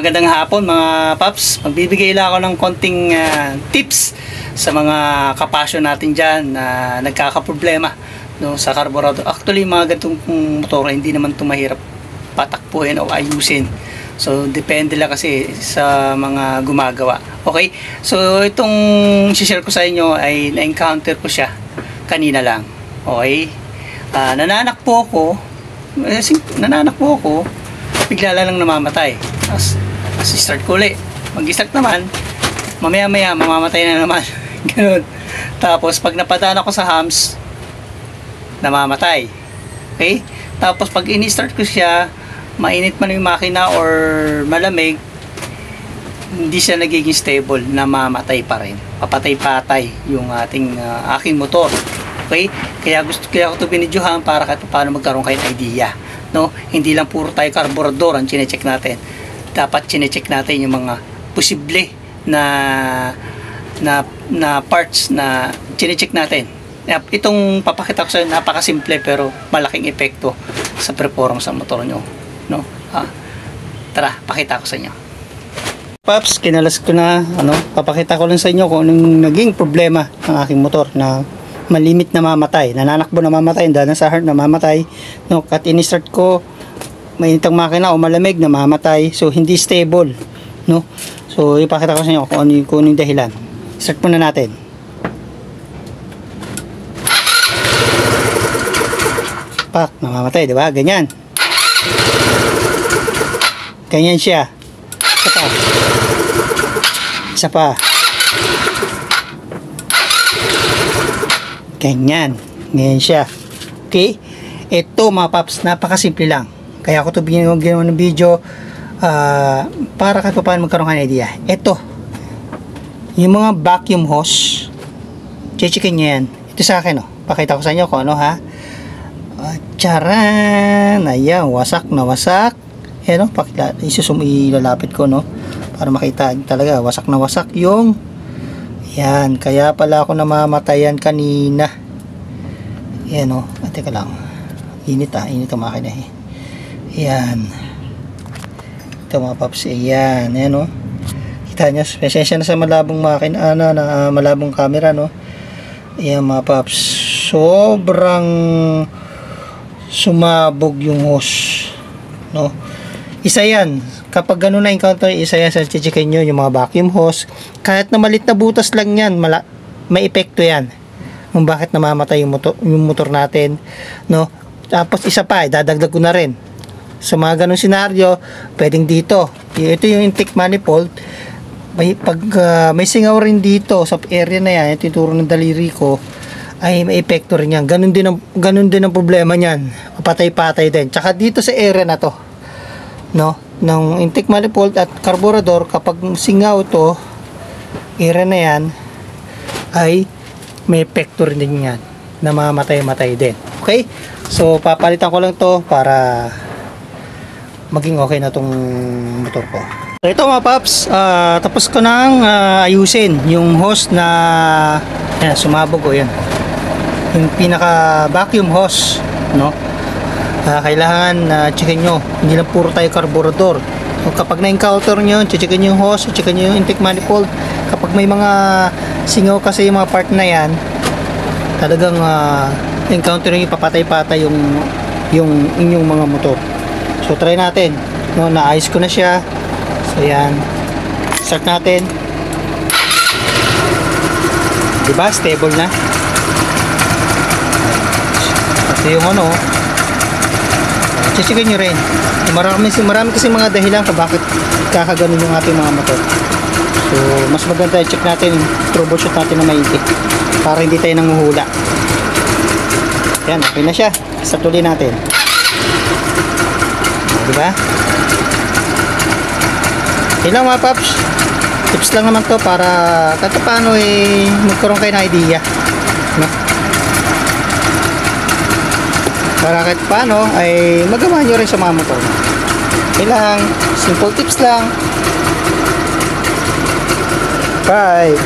Magandang hapon mga paps. Magbibigay lang ako ng konting tips sa mga kapasyon natin dyan na nagkakaproblema sa carburetor. Actually, mga ganitong motor hindi naman ito mahirap patakpuhin o ayusin. So, depende lang kasi sa mga gumagawa. Okay? So, itong share ko sa inyo ay na-encounter ko siya kanina lang. Okay? Nananakpo ako, bigla lang namamatay. Tapos start ko ulit. Mag-start naman, mamaya-maya mamamatay na naman. Ganun. Tapos pag napadaan ako sa hams, namamatay. Okay? Tapos pag ini-start ko siya, mainit man yung makina or malamig, hindi siya nagiging stable, namamatay pa rin. Papatay-patay yung aking motor. Okay? Kaya ko ito binidyohan para kahit paano magkaroon kayo ng idea. No? Hindi lang puro tayo carburetor ang chinecheck natin. Dapat chinecheck natin yung mga posible na parts na chinecheck natin. Itong papakita ko sa inyo, napakasimple pero malaking epekto sa performance ng motor nyo. No? Tara, pakita ko sa inyo. Paps, kinalas ko na, papakita ko lang sa inyo kung anong naging problema ng aking motor na malimit na mamatay. Nananakbo na mamatay, dahil sa hard na mamatay. No? At in-start ko, mainit ang makina o malamig na mamatay, so hindi stable, no? So ipakita ko sa inyo kung ano yung dahilan. Start muna natin. Pak, namamatay, di ba? Ganyan siya. Isa pa ganyan siya. Okay, ito mga paps, napakasimple lang. Kaya ako ito ginawa ng video para kahit paano magkaroon ka ng idea. Ito, yung mga vacuum hose, checkin nyo yan. Ito sa akin, pakita ko sa inyo kung ano, ha. Charan, ayan, wasak na wasak. Ayan, ilalapit ko, para makita talaga, wasak na wasak yung, yan, kaya pala ako namamatayan kanina. Ayan, teka lang, init ang makina, Ayan. Ito mga paps. Ayan. Ayan, kita nyo. Pasensya na sa malabong makina, malabong camera, Ayan mga paps. Sobrang sumabog yung hose, Isa yan. Kapag gano'n na-encounter, isa yan sa chichikin nyo, yung mga vacuum hose. Kahit na malit na butas lang yan, may epekto yan. Kung bakit namamatay yung motor natin, Tapos isa pa, dadagdag ko na rin. Sa mga ganong senaryo, pwedeng dito. Ito yung intake manifold. Pag may singaw rin dito sa area na yan, ito yung turo ng daliri ko, ay may epekto rin yan. Ganun din ang problema niyan. Patay-patay din. Tsaka dito sa area na to, ng intake manifold at carburetor, kapag singaw to, area na yan, ay may epekto rin din yan. Namamatay-matay din. Okay? So, papalitan ko lang to para maging okay na tong motor ko. So, ito mga paps, tapos ko nang ayusin yung hose na sumabog yan. Yung pinaka vacuum hose, kailangan checkin nyo, hindi lang puro tayo carburetor. So, kapag na-encounter nyo, checkin nyo yung hose, checkin nyo yung intake manifold. Kapag may mga singaw kasi yung mga part na yan, talagang encounter nyo, papatay-patay yung inyong mga motor. So try natin, naayos ko na siya. So yan, start natin. Diba, stable na. Ito yung checkin nyo rin. Marami kasi mga dahilan kung bakit kakaganon yung ating mga motor. So mas maganda check natin, troubleshoot natin na maigi para hindi tayo nanguhula. Yan, okay na siya. Start ulit natin. Diba? Yun lang mga paps, tips lang naman to para kahit paano magkaroon kayo ng idea, para kahit paano ay magawa nyo rin sa mga motor. Ilang simple tips lang. Bye.